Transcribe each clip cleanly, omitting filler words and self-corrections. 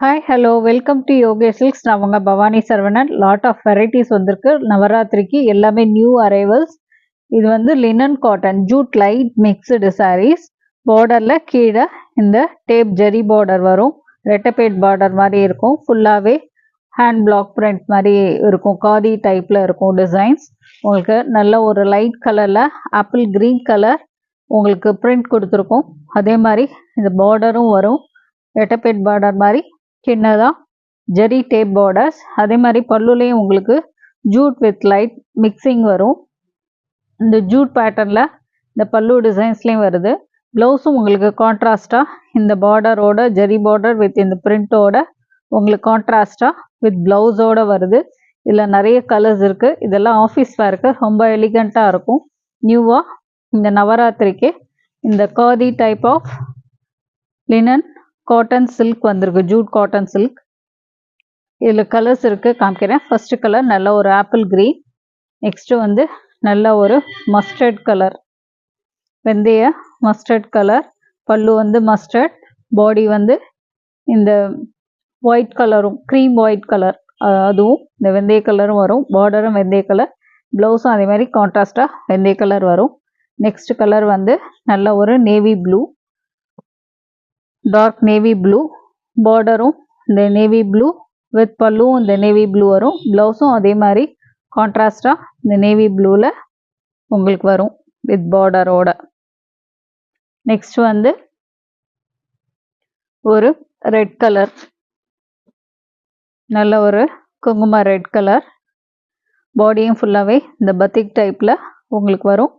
Hi hello welcome to யோகே silks. நான் உங்கள் Bhavani Saravanan. Lot of varieties வந்திருக்கு நவராத்திரிக்கு. எல்லாமே நியூ அரைவல்ஸ். இது வந்து linen cotton jute light mixed sarees. பார்டரில் கீழே இந்த டேப் ஜெரி பார்டர் வரும். ரெட்டப்பேட் பார்டர் மாதிரி இருக்கும். ஃபுல்லாகவே ஹேண்ட் பிளாக் பிரிண்ட் மாதிரி இருக்கும். காதி டைப்பில் இருக்கும் டிசைன்ஸ். உங்களுக்கு நல்ல ஒரு லைட் கலரில் ஆப்பிள் க்ரீன் கலர் உங்களுக்கு பிரிண்ட் கொடுத்துருக்கோம். அதே மாதிரி இந்த பார்டரும் வரும். ரெட்டப்பேட் பார்டர் மாதிரி சின்னதாக ஜெரி டேப் பார்டர்ஸ். அதே மாதிரி பல்லுலேயும் உங்களுக்கு ஜூட் வித் லைட் மிக்சிங் வரும். இந்த ஜூட் பேட்டர்னில் இந்த பல்லு டிசைன்ஸ்லேயும் வருது. ப்ளவுஸும் உங்களுக்கு கான்ட்ராஸ்டாக இந்த பார்டரோட ஜெரி பார்டர் வித் இந்த பிரிண்ட்டோட உங்களுக்கு கான்ட்ராஸ்டாக வித் ப்ளவுஸோடு வருது. இதில் நிறைய கலர்ஸ் இருக்குது. இதெல்லாம் ஆஃபீஸ் வேருக்கு ரொம்ப எலிகண்ட்டாக இருக்கும். நியூவாக இந்த நவராத்திரிக்கு இந்த khadi type of linen cotton silk வந்திருக்கு. Jute cotton silk. இதில் கலர்ஸ் இருக்குது, காமிக்கிறேன். ஃபர்ஸ்ட் கலர் நல்ல ஒரு ஆப்பிள் க்ரீன். நெக்ஸ்ட்டு வந்து நல்ல ஒரு மஸ்டர்ட் கலர், வெந்தய மஸ்டர்ட் கலர். பல்லு வந்து மஸ்டர்ட், பாடி வந்து இந்த ஒயிட் கலரும் க்ரீம் ஒயிட் கலர், அதுவும் இந்த வெந்தய கலரும் வரும். பார்டரும் வெந்தய கலர், ப்ளவுஸும் அதே மாதிரி கான்ட்ராஸ்டாக வெந்தய கலர் வரும். நெக்ஸ்ட் கலர் வந்து நல்ல ஒரு navy blue, dark navy blue. பார்டரும் இந்த நேவி ப்ளூ வித் பல்லுவும் இந்த நேவி ப்ளூ வரும். ப்ளவுஸும் அதே மாதிரி கான்ட்ராஸ்டாக இந்த நேவி ப்ளூவில் உங்களுக்கு வரும் வித் பார்டரோட. நெக்ஸ்ட் வந்து ஒரு ரெட் கலர், நல்ல ஒரு குங்கும ரெட் கலர். பாடியும் ஃபுல்லாகவே இந்த பத்திக் டைப்பில் உங்களுக்கு வரும்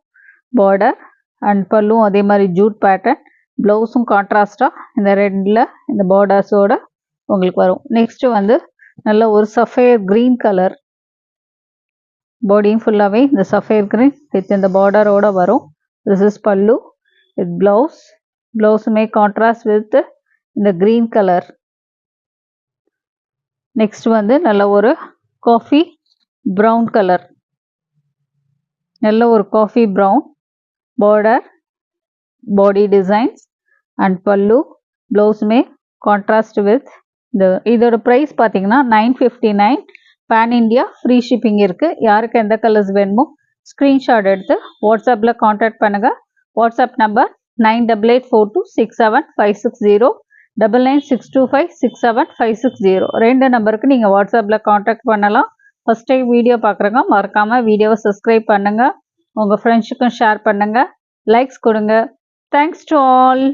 பார்டர். அண்ட் பல்லும் அதே மாதிரி ஜூட் பேட்டர்ன். ப்ளவுஸும் கான்ட்ராஸ்டாக இந்த ரெட்டில் இந்த பார்டர்ஸோடு உங்களுக்கு வரும். நெக்ஸ்ட்டு வந்து நல்ல ஒரு சஃபேர் க்ரீன் கலர். பாடியும் ஃபுல்லாகவே இந்த சஃபேர் க்ரீன் வித் இந்த பார்டரோடு வரும். திஸ் இஸ் பல்லு வித் ப்ளவுஸ். ப்ளவுஸுமே கான்ட்ராஸ்ட் வித் இந்த க்ரீன் கலர். நெக்ஸ்ட் வந்து நல்ல ஒரு காஃபி ப்ரௌன் கலர், நல்ல ஒரு coffee brown border, body designs and பல்லு. ப்ளவுஸுமே கான்ட்ராஸ்ட் வித் இந்த இதோட ப்ரைஸ் பார்த்தீங்கன்னா 959. பேன் இண்டியா ஃப்ரீ ஷிப்பிங் இருக்குது. யாருக்கு எந்த கலர்ஸ் வேணுமோ ஸ்க்ரீன்ஷாட் எடுத்து வாட்ஸ்அப்பில் கான்டாக்ட் பண்ணுங்கள். WhatsApp number 9848267560, 9962567560. ரெண்டு நம்பருக்கு நீங்கள் வாட்ஸ்அப்பில் கான்டாக்ட் பண்ணலாம். ஃபஸ்ட் டைம் வீடியோ பார்க்குறவங்க மறக்காமல் வீடியோவை சப்ஸ்கிரைப் பண்ணுங்கள். உங்கள் ஃப்ரெண்ட்ஸுக்கும் ஷேர் பண்ணுங்கள், லைக்ஸ் கொடுங்க. Thanks to all.